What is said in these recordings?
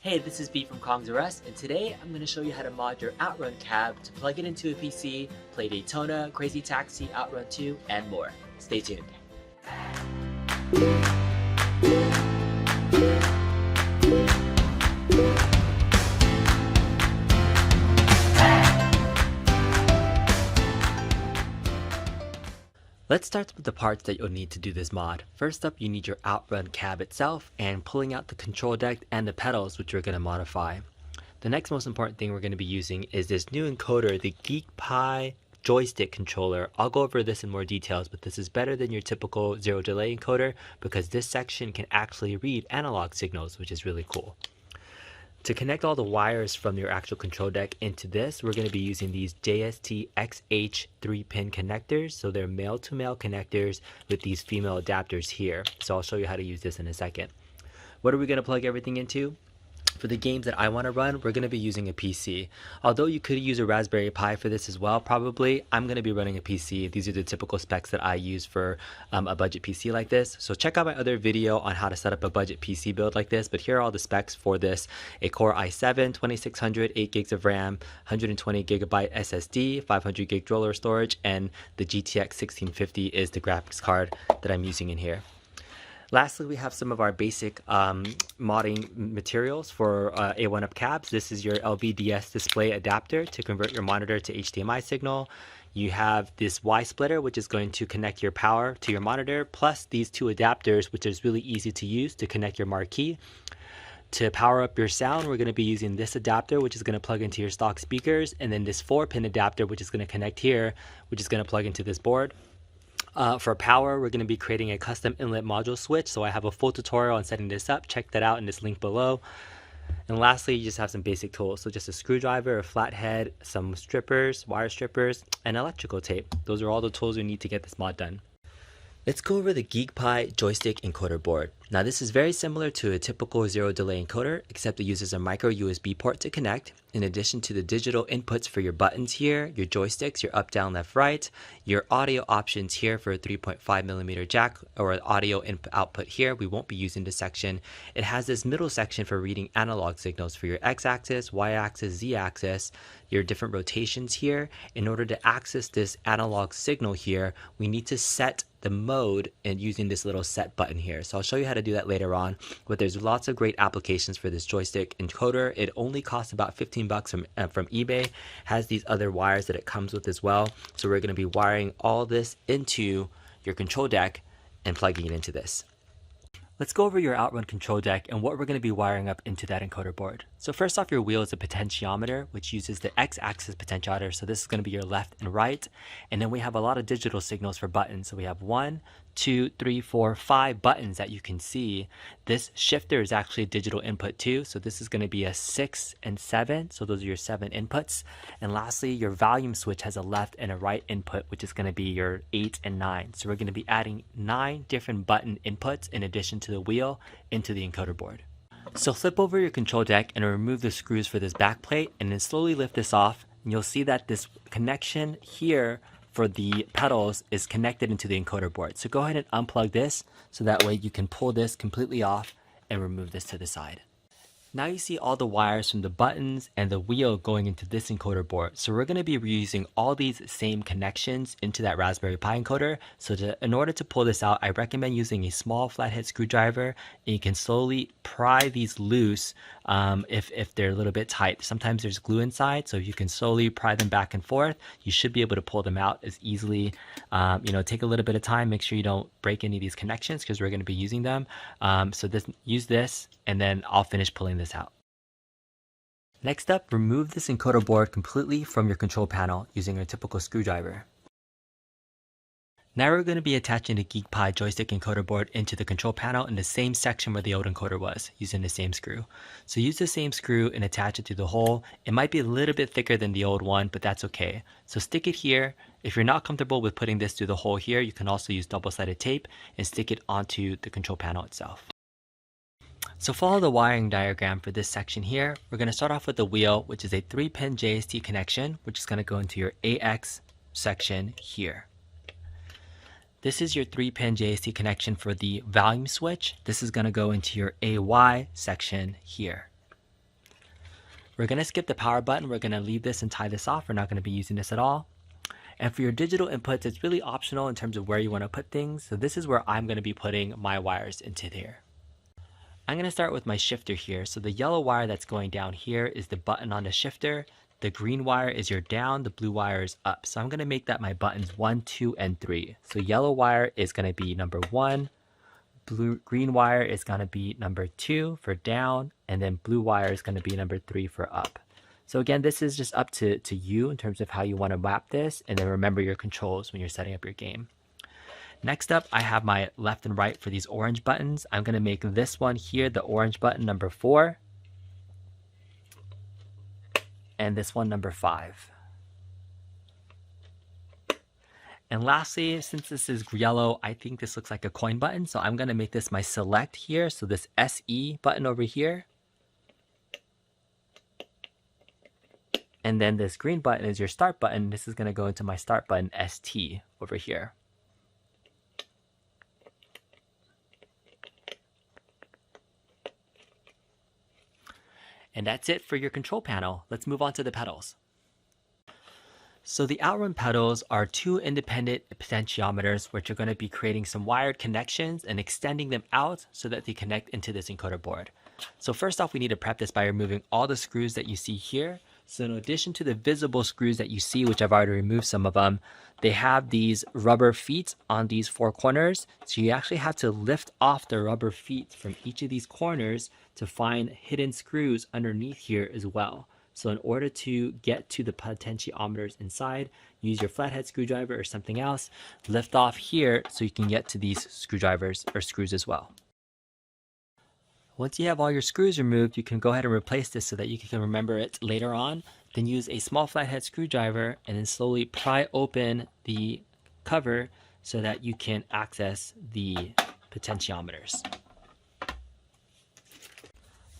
Hey, this is B from KongsRus, and today I'm going to show you how to mod your OutRun cab to plug it into a PC, play Daytona, Crazy Taxi, OutRun 2, and more. Stay tuned. Let's start with the parts that you'll need to do this mod. First up, you need your OutRun cab itself and pulling out the control deck and the pedals, which you're going to modify. The next most important thing we're going to be using is this new encoder, the GeeekPi Joystick Controller. I'll go over this in more details, but this is better than your typical zero delay encoder because this section can actually read analog signals, which is really cool. To connect all the wires from your actual control deck into this, we're going to be using these JST XH 3-pin connectors. So they're male-to-male connectors with these female adapters here. So I'll show you how to use this in a second. What are we going to plug everything into? For the games that I want to run, we're going to be using a PC. Although you could use a Raspberry Pi for this as well, probably, I'm going to be running a PC. These are the typical specs that I use for a budget PC like this. So check out my other video on how to set up a budget PC build like this, but here are all the specs for this. A Core i7, 2600, 8 gigs of RAM, 120 gigabyte SSD, 500 gig roller storage, and the GTX 1650 is the graphics card that I'm using in here. Lastly, we have some of our basic modding materials for A1Up cabs. This is your LVDS display adapter to convert your monitor to HDMI signal. You have this Y splitter, which is going to connect your power to your monitor, plus these two adapters, which is really easy to use to connect your Marquee. To power up your sound, we're going to be using this adapter, which is going to plug into your stock speakers, and then this 4-pin adapter, which is going to connect here, which is going to plug into this board. For power, we're going to be creating a custom inlet module switch. So I have a full tutorial on setting this up. Check that out in this link below. And lastly, you just have some basic tools. So just a screwdriver, a flathead, some strippers, wire strippers, and electrical tape. Those are all the tools we need to get this mod done. Let's go over the GeeekPi Joystick Encoder board. Now this is very similar to a typical zero delay encoder, except it uses a micro USB port to connect. In addition to the digital inputs for your buttons here, your joysticks, your up, down, left, right, your audio options here for a 3.5mm jack or audio output here. We won't be using this section. It has this middle section for reading analog signals for your x-axis, y-axis, z-axis, your different rotations here. In order to access this analog signal here, we need to set the mode and using this little set button here. So I'll show you how to do that later on, but there's lots of great applications for this joystick encoder. It only costs about 15 bucks from eBay, has these other wires that it comes with as well. So we're going to be wiring all this into your control deck and plugging it into this. Let's go over your OutRun control deck and what we're going to be wiring up into that encoder board. So first off, your wheel is a potentiometer, which uses the x-axis potentiometer. So this is going to be your left and right. And then we have a lot of digital signals for buttons. So we have 1, 2, 3, 4, 5 buttons that you can see. This shifter is actually a digital input too. So this is going to be a 6 and 7. So those are your 7 inputs. And lastly, your volume switch has a left and a right input, which is going to be your 8 and 9. So we're going to be adding 9 different button inputs in addition to the wheel into the encoder board. So flip over your control deck and remove the screws for this back plate and then slowly lift this off. And you'll see that this connection here for the pedals is connected into the encoder board. So go ahead and unplug this so that way you can pull this completely off and remove this to the side. Now you see all the wires from the buttons and the wheel going into this encoder board. So we're going to be reusing all these same connections into that Raspberry Pi encoder. So in order to pull this out, I recommend using a small flathead screwdriver, and you can slowly pry these loose if they're a little bit tight. Sometimes there's glue inside, so if you can slowly pry them back and forth, you should be able to pull them out as easily. Take a little bit of time, make sure you don't break any of these connections because we're going to be using them. Use this, and then I'll finish pulling this out. Next up, remove this encoder board completely from your control panel using a typical screwdriver. Now we're going to be attaching the GeeekPi Joystick Encoder board into the control panel in the same section where the old encoder was, using the same screw. So use the same screw and attach it to the hole. It might be a little bit thicker than the old one, but that's okay. So stick it here. If you're not comfortable with putting this through the hole here, you can also use double-sided tape and stick it onto the control panel itself. So follow the wiring diagram for this section here. We're going to start off with the wheel, which is a 3-pin JST connection, which is going to go into your AX section here. This is your 3-pin JST connection for the volume switch. This is going to go into your AY section here. We're going to skip the power button. We're going to leave this and tie this off. We're not going to be using this at all. And for your digital inputs, it's really optional in terms of where you want to put things. So this is where I'm going to be putting my wires into there. I'm going to start with my shifter here. So the yellow wire that's going down here is the button on the shifter. The green wire is your down, the blue wire is up. So I'm going to make that my buttons 1, 2, and 3. So yellow wire is going to be number 1. Green wire is going to be number 2 for down, and then blue wire is going to be number 3 for up. So again, this is just up to you in terms of how you want to map this, and then remember your controls when you're setting up your game. Next up, I have my left and right for these orange buttons. I'm going to make this one here, the orange button, number 4, and this one number 5. And lastly, since this is yellow, I think this looks like a coin button. So I'm going to make this my select here. So this SE button over here. And then this green button is your start button. This is going to go into my start button ST over here. And that's it for your control panel. Let's move on to the pedals. So the OutRun pedals are 2 independent potentiometers, which are going to be creating some wired connections and extending them out so that they connect into this encoder board. So first off, we need to prep this by removing all the screws that you see here. So in addition to the visible screws that you see, which I've already removed some of them, they have these rubber feet on these 4 corners. So you actually have to lift off the rubber feet from each of these corners to find hidden screws underneath here as well. So in order to get to the potentiometers inside, use your flathead screwdriver or something else, lift off here so you can get to these screwdrivers or screws as well. Once you have all your screws removed, you can go ahead and replace this so that you can remember it later on. Then use a small flathead screwdriver and then slowly pry open the cover so that you can access the potentiometers.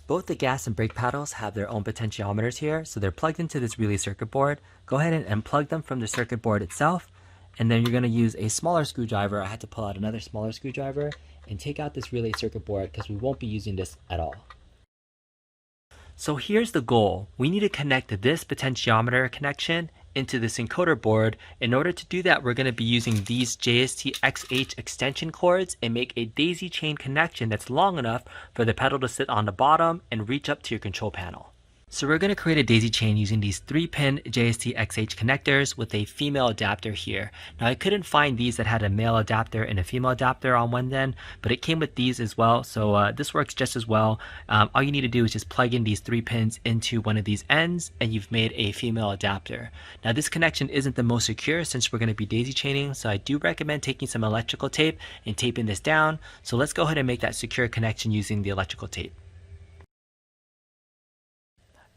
Both the gas and brake paddles have their own potentiometers here, so they're plugged into this relay circuit board. Go ahead and unplug them from the circuit board itself, and then you're going to use a smaller screwdriver. I had to pull out another smaller screwdriver and take out this relay circuit board because we won't be using this at all. So here's the goal. We need to connect this potentiometer connection into this encoder board. In order to do that, we're going to be using these JST-XH extension cords and make a daisy chain connection that's long enough for the pedal to sit on the bottom and reach up to your control panel. So we're going to create a daisy chain using these 3-pin JST-XH connectors with a female adapter here. Now I couldn't find these that had a male adapter and a female adapter on one end, but it came with these as well, so this works just as well. All you need to do is just plug in these 3 pins into one of these ends and you've made a female adapter. Now this connection isn't the most secure since we're going to be daisy chaining, so I do recommend taking some electrical tape and taping this down. So let's go ahead and make that secure connection using the electrical tape.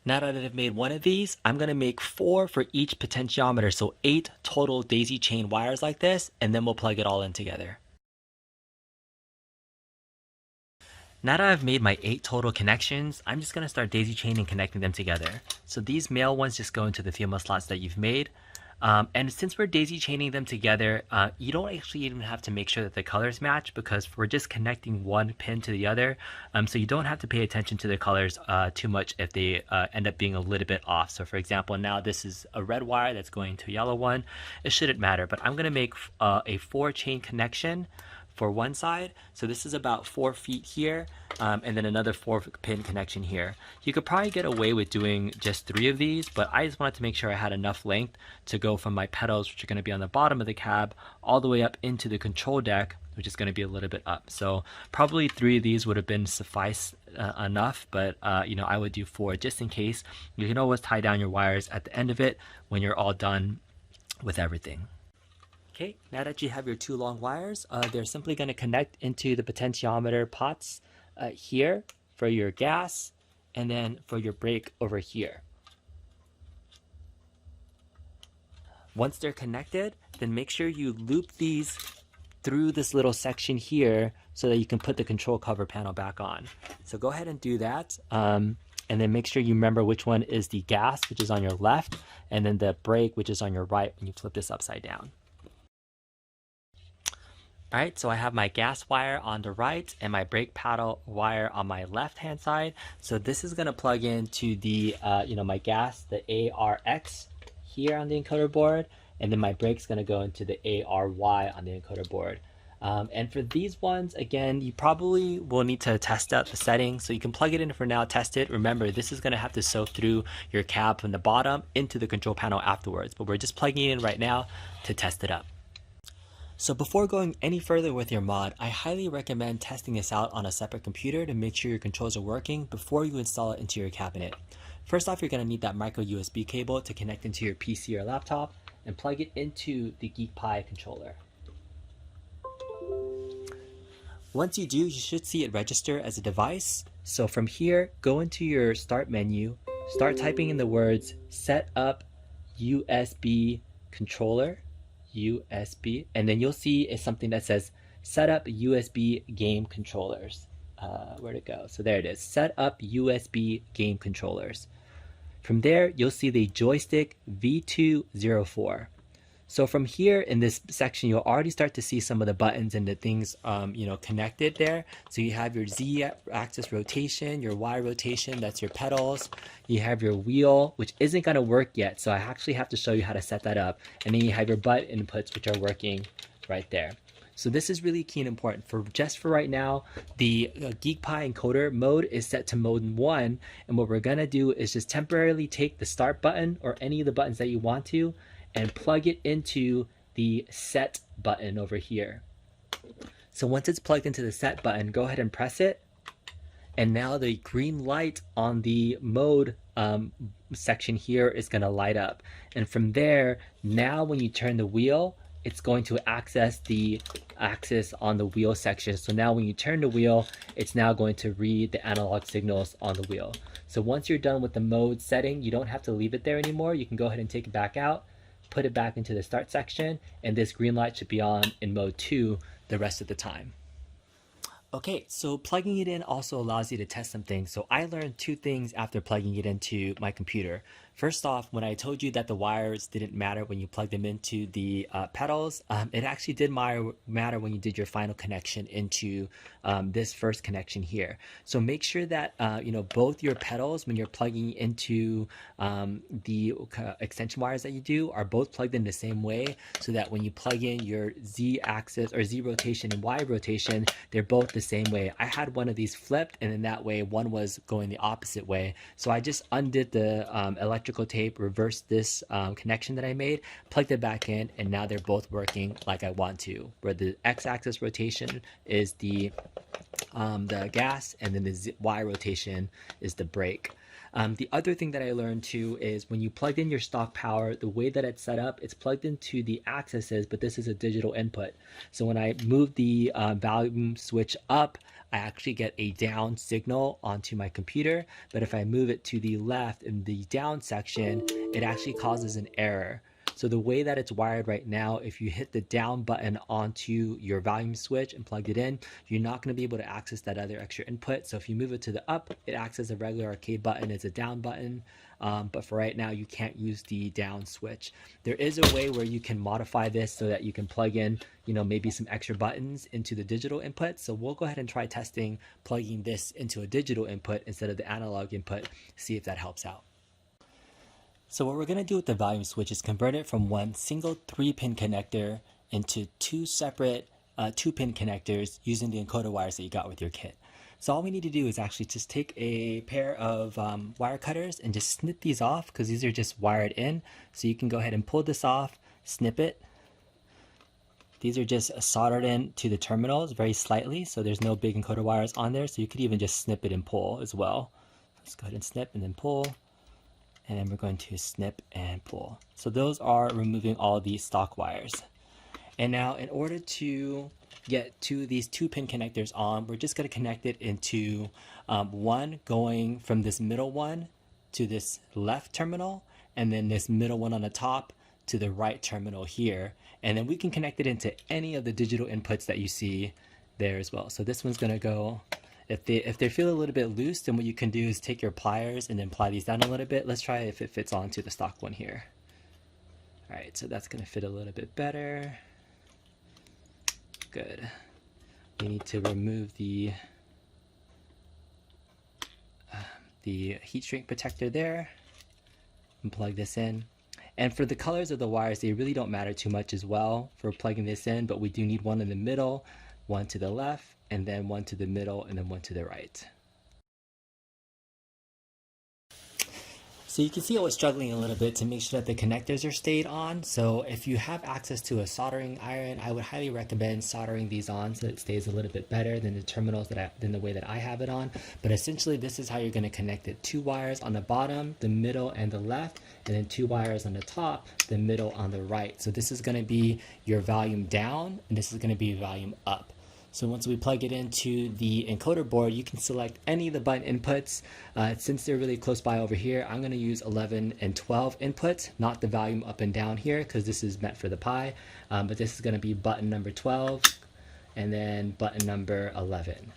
Now that I've made one of these, I'm going to make 4 for each potentiometer, so 8 total daisy chain wires like this, and then we'll plug it all in together. Now that I've made my 8 total connections, I'm just going to start daisy chaining and connecting them together. So these male ones just go into the female slots that you've made. And since we're daisy chaining them together, you don't actually even have to make sure that the colors match because we're just connecting one pin to the other. So you don't have to pay attention to the colors too much if they end up being a little bit off. So for example, now this is a red wire that's going to a yellow one. It shouldn't matter, but I'm going to make a 4-chain connection for one side. So this is about 4 feet here, and then another 4-pin connection here. You could probably get away with doing just 3 of these, but I just wanted to make sure I had enough length to go from my pedals, which are going to be on the bottom of the cab, all the way up into the control deck, which is going to be a little bit up. So probably 3 of these would have been suffice enough, but I would do 4 just in case. You can always tie down your wires at the end of it when you're all done with everything. Okay, now that you have your 2 long wires, they're simply going to connect into the potentiometer pots here for your gas and then for your brake over here. Once they're connected, then make sure you loop these through this little section here so that you can put the control cover panel back on. So go ahead and do that. And then make sure you remember which one is the gas, which is on your left, and then the brake, which is on your right when you flip this upside down. Alright, so I have my gas wire on the right and my brake paddle wire on my left hand side. So this is going to plug into the, my gas, the ARX here on the encoder board, and then my brake's going to go into the ARY on the encoder board. And for these ones, again, you probably will need to test out the settings. So you can plug it in for now, test it. Remember, this is going to have to soak through your cab from the bottom into the control panel afterwards, but we're just plugging it in right now to test it up. So before going any further with your mod, I highly recommend testing this out on a separate computer to make sure your controls are working before you install it into your cabinet. First off, you're going to need that micro USB cable to connect into your PC or laptop and plug it into the GeeekPi controller. Once you do, you should see it register as a device. So from here, go into your start menu, start typing in the words set up USB controller. USB, and then you'll see is something that says set up USB game controllers. Where'd it go? So there it is, set up USB game controllers. From there, you'll see the joystick V204. So from here in this section, you'll already start to see some of the buttons and the things connected there. So you have your Z-axis rotation, your Y rotation, that's your pedals. You have your wheel, which isn't going to work yet, so I actually have to show you how to set that up. And then you have your butt inputs, which are working right there. So this is really key and important. For right now, the GeeekPi encoder mode is set to mode 1, and what we're going to do is just temporarily take the start button or any of the buttons that you want to and plug it into the set button over here. So once it's plugged into the set button, go ahead and press it. And now the green light on the mode section here is going to light up. And from there, now when you turn the wheel, it's going to access the axis on the wheel section. So now when you turn the wheel, it's now going to read the analog signals on the wheel. So once you're done with the mode setting, you don't have to leave it there anymore. You can go ahead and take it back out, put it back into the start section, and this green light should be on in mode 2 the rest of the time. Okay, so plugging it in also allows you to test some things. So I learned 2 things after plugging it into my computer. First off, when I told you that the wires didn't matter when you plugged them into the pedals, it actually did matter when you did your final connection into this first connection here. So make sure that both your pedals, when you're plugging into the extension wires that you do, are both plugged in the same way, so that when you plug in your Z axis or Z rotation and Y rotation, they're both the same way. I had one of these flipped, and in that way one was going the opposite way. So I just undid the electrical tape, reversed this connection that I made, plugged it back in, and now they're both working like I want to, where the X-axis rotation is the gas, and then the Y rotation is the brake. The other thing that I learned too is when you plug in your stock power, the way that it's set up, it's plugged into the axes, but this is a digital input. So when I move the volume switch up, I actually get a down signal onto my computer, but if I move it to the left in the down section, it actually causes an error. So the way that it's wired right now, if you hit the down button onto your volume switch and plug it in, you're not going to be able to access that other extra input. So if you move it to the up, it acts as a regular arcade button. It's a down button. But for right now, you can't use the down switch. There is a way where you can modify this so that you can plug in, maybe some extra buttons into the digital input. So we'll go ahead and try testing plugging this into a digital input instead of the analog input, see if that helps out. So what we're going to do with the volume switch is convert it from one single 3-pin connector into 2 separate 2-pin connectors using the encoder wires that you got with your kit. So all we need to do is actually just take a pair of wire cutters and just snip these off, because these are just wired in. So you can go ahead and pull this off, snip it. These are just soldered in to the terminals very slightly, so there's no big encoder wires on there. So you could even just snip it and pull as well. Let's go ahead and snip and then pull. And then we're going to snip and pull. So those are removing all these stock wires. And now in order to get to these 2-pin connectors on, we're just going to connect it into one going from this middle one to this left terminal, and then this middle one on the top to the right terminal here. And then we can connect it into any of the digital inputs that you see there as well. So this one's going to go, if they feel a little bit loose, then what you can do is take your pliers and then ply these down a little bit. Let's try if it fits onto the stock one here. All right, so that's going to fit a little bit better. good. We need to remove the heat shrink protector there and plug this in. And for the colors of the wires, they really don't matter too much as well for plugging this in, but we do need one in the middle, one to the left, and then one to the middle, and then one to the right. So you can see I was struggling a little bit to make sure that the connectors are stayed on. So if you have access to a soldering iron, I would highly recommend soldering these on so it stays a little bit better than the terminals than the way that I have it on. But essentially this is how you're going to connect it. 2 wires on the bottom, the middle, and the left, and then 2 wires on the top, the middle, on the right. So this is going to be your volume down, and this is going to be volume up. So once we plug it into the encoder board, you can select any of the button inputs. Since they're really close by over here, I'm going to use 11 and 12 inputs, not the volume up and down here, because this is meant for the Pi. But this is going to be button number 12 and then button number 11.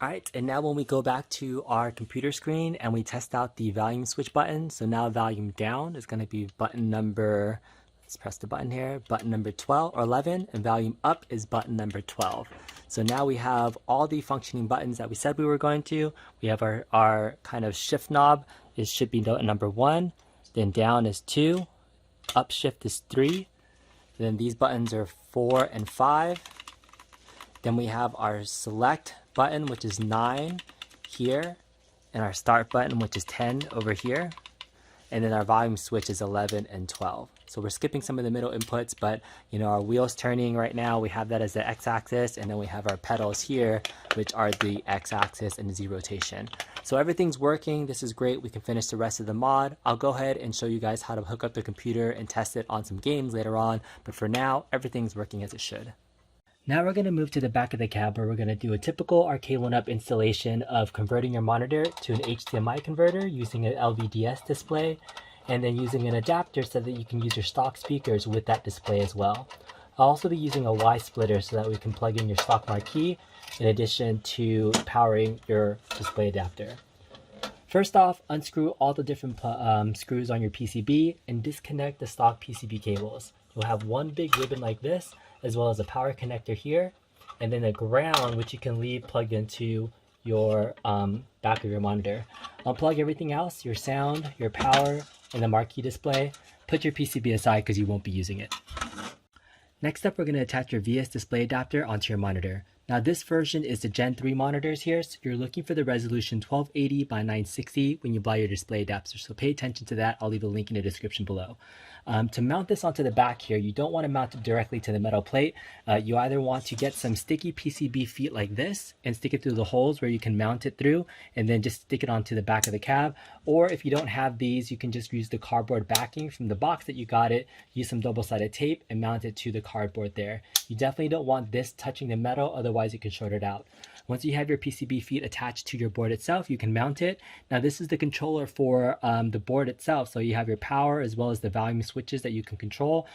Alright, and now when we go back to our computer screen and we test out the volume switch button, so now volume down is going to be button number, let's press the button here, button number 12 or 11, and volume up is button number 12. So now we have all the functioning buttons that we said we were going to. We have our kind of shift knob should be number 1, then down is 2, up shift is 3, then these buttons are 4 and 5. Then we have our select button, which is 9 here, and our start button, which is 10 over here, and then our volume switch is 11 and 12. So we're skipping some of the middle inputs, but you know, our wheels turning right now, we have that as the x-axis, and then we have our pedals here, which are the x-axis and Z rotation. So everything's working. This is great. We can finish the rest of the mod. I'll go ahead and show you guys how to hook up the computer and test it on some games later on, but for now, everything's working as it should. Now we're going to move to the back of the cab where we're going to do a typical Arcade1Up installation of converting your monitor to an HDMI converter using an LVDS display, and then using an adapter so that you can use your stock speakers with that display as well. I'll also be using a Y splitter so that we can plug in your stock Marquee in addition to powering your display adapter. First off, unscrew all the different screws on your PCB and disconnect the stock PCB cables. You'll have one big ribbon like this, as well as a power connector here, and then a ground which you can leave plugged into your back of your monitor. Unplug everything else, your sound, your power, and the Marquee display. Put your PCB aside because you won't be using it. Next up, we're going to attach your VS display adapter onto your monitor. Now this version is the Gen 3 monitors here, so you're looking for the resolution 1280 by 960 when you buy your display adapter, so pay attention to that. I'll leave a link in the description below. To mount this onto the back here, you don't want to mount it directly to the metal plate. You either want to get some sticky PCB feet like this and stick it through the holes where you can mount it through, and then just stick it onto the back of the cab. Or if you don't have these, you can just use the cardboard backing from the box that you got it, use some double-sided tape and mount it to the cardboard there. You definitely don't want this touching the metal, otherwise you can short it out. Once you have your PCB feet attached to your board itself, you can mount it. Now this is the controller for the board itself, so you have your power as well as the volume switches that you can control.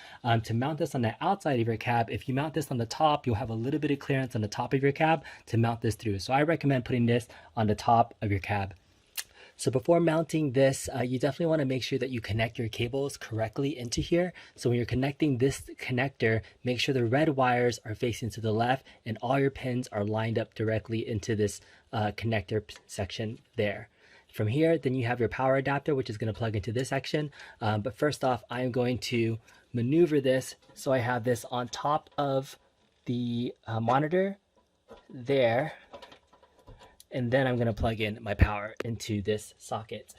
To mount this on the outside of your cab, if you mount this on the top, you'll have a little bit of clearance on the top of your cab to mount this through. So I recommend putting this on the top of your cab. So before mounting this, you definitely want to make sure that you connect your cables correctly into here. So when you're connecting this connector, make sure the red wires are facing to the left and all your pins are lined up directly into this connector section there. From here, then you have your power adapter, which is going to plug into this section. But first off, I'm going to maneuver this so I have this on top of the monitor there. And then I'm going to plug in my power into this socket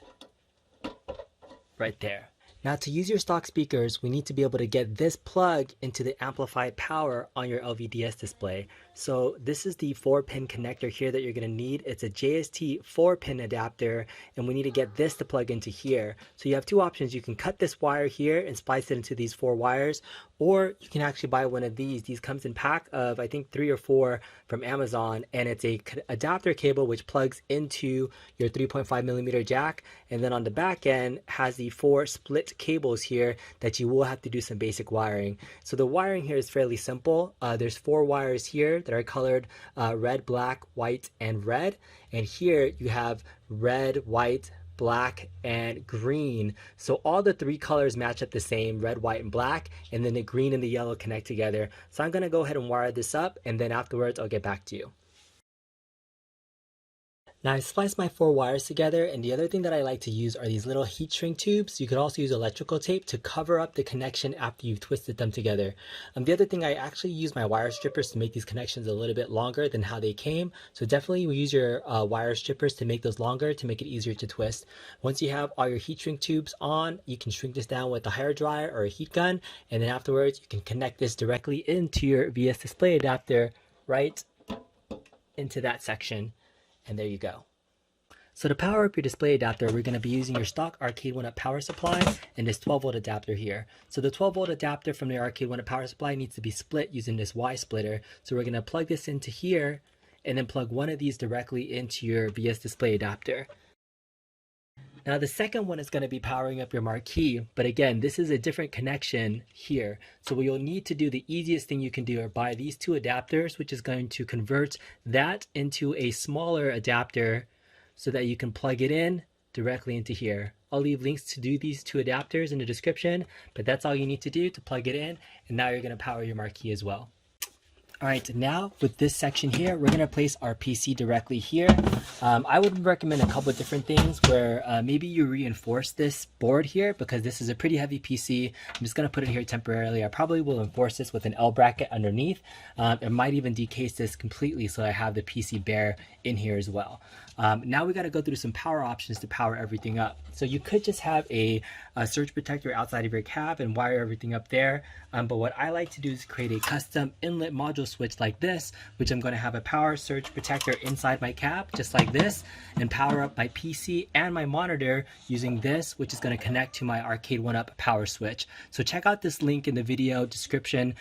right there. Now to use your stock speakers, we need to be able to get this plug into the amplified power on your LVDS display. So this is the 4-pin connector here that you're going to need. It's a JST 4-pin adapter, and we need to get this to plug into here. So you have two options. You can cut this wire here and splice it into these 4 wires, or you can actually buy one of these. These comes in pack of I think 3 or 4 from Amazon, and it's a adapter cable which plugs into your 3.5mm jack, and then on the back end has the 4 split cables here that you will have to do some basic wiring. So the wiring here is fairly simple. There's 4 wires here that are colored red, black, white, and red, and here you have red, white, black, and green. So all the three colors match up the same, red, white, and black, and then the green and the yellow connect together. So I'm gonna go ahead and wire this up, and then afterwards I'll get back to you. Now I spliced my 4 wires together, and the other thing that I like to use are these little heat shrink tubes. You could also use electrical tape to cover up the connection after you've twisted them together. The other thing, I actually use my wire strippers to make these connections a little bit longer than how they came. So definitely use your wire strippers to make those longer to make it easier to twist. Once you have all your heat shrink tubes on, you can shrink this down with a hair dryer or a heat gun, and then afterwards you can connect this directly into your VS display adapter right into that section. And there you go. So to power up your display adapter, we're going to be using your stock Arcade1Up power supply and this 12-volt adapter here. So the 12-volt adapter from the Arcade1Up power supply needs to be split using this Y splitter. So we're going to plug this into here and then plug one of these directly into your VS display adapter. Now the second one is going to be powering up your Marquee, but again, this is a different connection here. So what you'll need to do, the easiest thing you can do, are buy these 2 adapters, which is going to convert that into a smaller adapter so that you can plug it in directly into here. I'll leave links to do these 2 adapters in the description, but that's all you need to do to plug it in, and now you're going to power your Marquee as well. Alright, now with this section here, we're going to place our PC directly here. I would recommend a couple of different things where maybe you reinforce this board here, because this is a pretty heavy PC. I'm just going to put it here temporarily. I probably will enforce this with an L bracket underneath. It might even decase this completely so I have the PC bare in here as well. Now we got to go through some power options to power everything up. So you could just have a surge protector outside of your cab and wire everything up there. But what I like to do is create a custom inlet module switch like this, which I'm going to have a power surge protector inside my cab, just like this, and power up my PC and my monitor using this, which is going to connect to my Arcade1Up power switch. So check out this link in the video description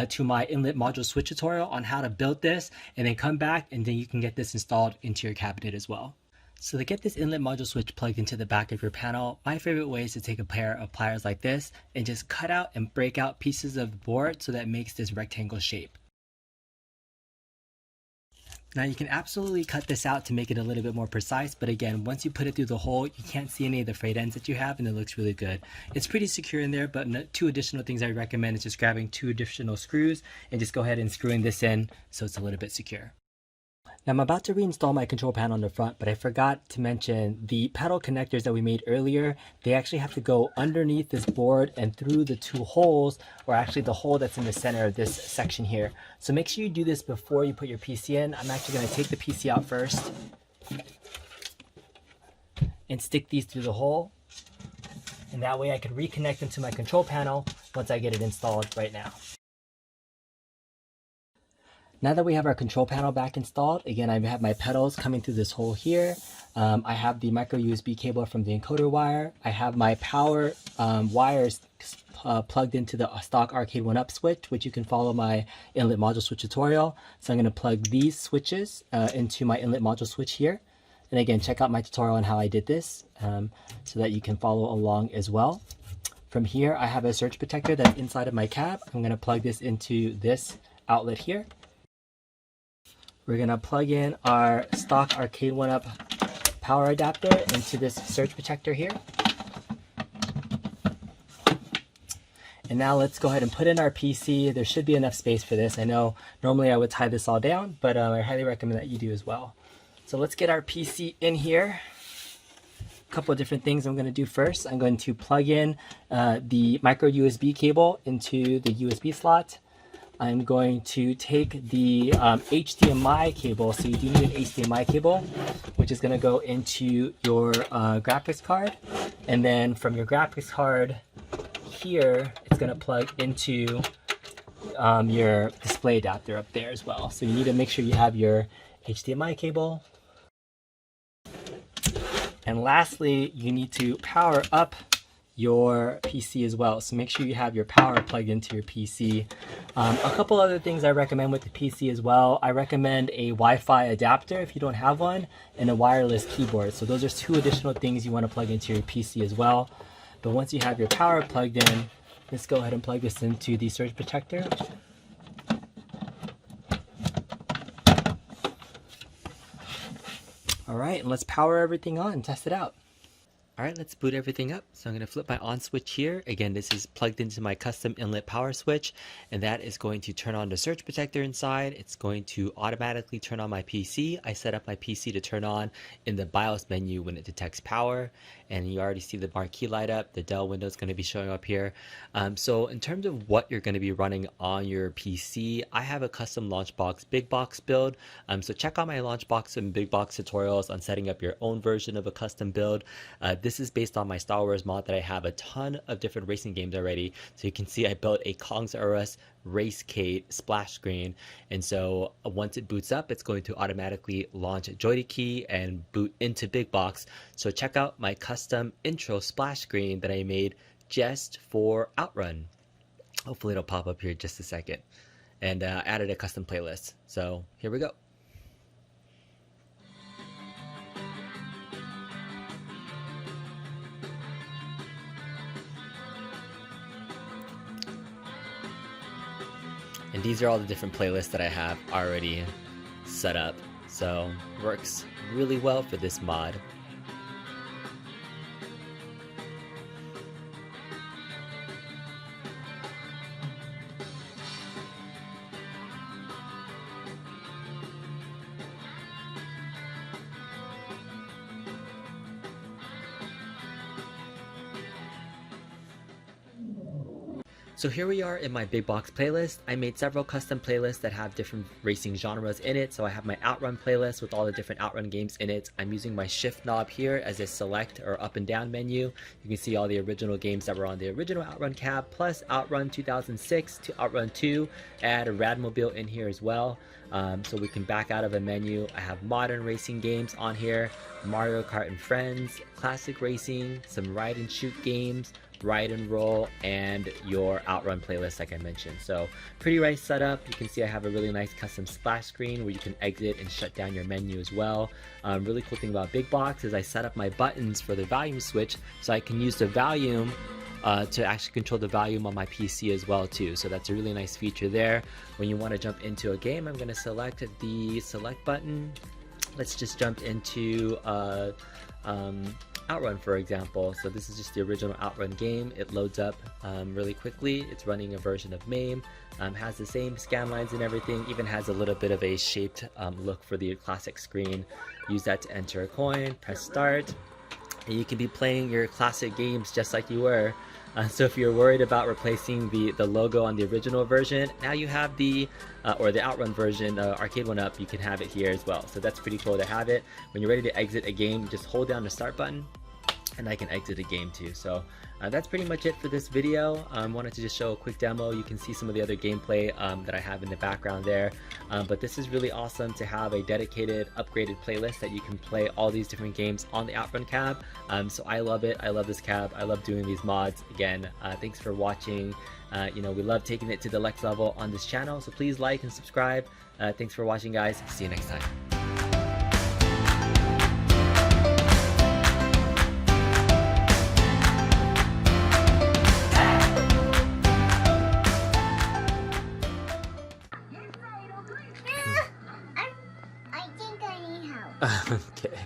to my inlet module switch tutorial on how to build this, and then come back and then you can get this installed into your cabinet as well. So to get this inlet module switch plugged into the back of your panel, my favorite way is to take a pair of pliers like this and just cut out and break out pieces of the board so that it makes this rectangle shape. Now you can absolutely cut this out to make it a little bit more precise, but again, once you put it through the hole, you can't see any of the frayed ends that you have, and it looks really good. It's pretty secure in there, but 2 additional things I recommend is just grabbing 2 additional screws and just go ahead and screwing this in so it's a little bit secure. Now I'm about to reinstall my control panel on the front, but I forgot to mention the pedal connectors that we made earlier. They actually have to go underneath this board and through the 2 holes, or actually the hole that's in the center of this section here. So make sure you do this before you put your PC in. I'm actually going to take the PC out first and stick these through the hole. And that way I can reconnect them to my control panel once I get it installed right now. Now that we have our control panel back installed, again, I have my pedals coming through this hole here. I have the micro USB cable from the encoder wire. I have my power wires plugged into the stock Arcade1Up switch, which you can follow my inlet module switch tutorial. So I'm going to plug these switches into my inlet module switch here. And again, check out my tutorial on how I did this so that you can follow along as well. From here, I have a surge protector that's inside of my cab. I'm going to plug this into this outlet here. We're going to plug in our stock Arcade1Up power adapter into this surge protector here. And now let's go ahead and put in our PC. There should be enough space for this. I know normally I would tie this all down, but I highly recommend that you do as well. So let's get our PC in here. A couple of different things I'm going to do first. I'm going to plug in the micro USB cable into the USB slot. I'm going to take the HDMI cable, so you do need an HDMI cable, which is going to go into your graphics card. And then from your graphics card here, it's going to plug into your display adapter up there as well. So you need to make sure you have your HDMI cable. And lastly, you need to power up your PC as well. So make sure you have your power plugged into your PC. A couple other things I recommend with the PC as well. I recommend a Wi-Fi adapter if you don't have one, and a wireless keyboard. So those are 2 additional things you want to plug into your PC as well. But once you have your power plugged in, let's go ahead and plug this into the surge protector. All right, and let's power everything on and test it out. Alright, let's boot everything up. So I'm going to flip my on switch here. Again, this is plugged into my custom inlet power switch, and that is going to turn on the surge protector inside. It's going to automatically turn on my PC. I set up my PC to turn on in the BIOS menu when it detects power, and you already see the marquee light up. The Dell window is going to be showing up here. So in terms of what you're going to be running on your PC, I have a custom LaunchBox BigBox build. So check out my LaunchBox and BigBox tutorials on setting up your own version of a custom build. This is based on my Star Wars mod that I have a ton of different racing games already. So you can see I built a KongsRus RaceCade splash screen, and so once it boots up, it's going to automatically launch GeeekPi and boot into BigBox. So check out my custom intro splash screen that I made just for OutRun. Hopefully it'll pop up here in just a second. And added a custom playlist. So here we go. And these are all the different playlists that I have already set up. So works really well for this mod. So here we are in my BigBox playlist. I made several custom playlists that have different racing genres in it. So I have my OutRun playlist with all the different OutRun games in it. I'm using my shift knob here as a select or up and down menu. You can see all the original games that were on the original OutRun cab, plus OutRun 2006 to OutRun 2. Add a Radmobile in here as well. So we can back out of a menu. I have modern racing games on here, Mario Kart and Friends, classic racing, some ride and shoot games, ride and roll, and your OutRun playlist like I mentioned. So pretty nice setup. You can see I have a really nice custom splash screen where you can exit and shut down your menu as well. Really cool thing about BigBox is I set up my buttons for the volume switch so I can use the volume to actually control the volume on my PC as well too. So that's a really nice feature there. When you want to jump into a game, I'm going to select the select button. Let's just jump into OutRun, for example. So this is just the original OutRun game. It loads up really quickly. It's running a version of MAME, has the same scan lines and everything, even has a little bit of a shaped look for the classic screen. Use that to enter a coin, press start, and you can be playing your classic games just like you were. So if you're worried about replacing the logo on the original version, now you have the OutRun version, Arcade1Up, you can have it here as well. So that's pretty cool to have it. When you're ready to exit a game, just hold down the start button, and I can exit a game too. So that's pretty much it for this video. Wanted to just show a quick demo. You can see some of the other gameplay that I have in the background there. But this is really awesome to have a dedicated, upgraded playlist that you can play all these different games on the OutRun cab. So I love it. I love this cab. I love doing these mods. Again, thanks for watching. We love taking it to the next level on this channel. So please like and subscribe. Thanks for watching, guys. See you next time. I think I need help. Okay.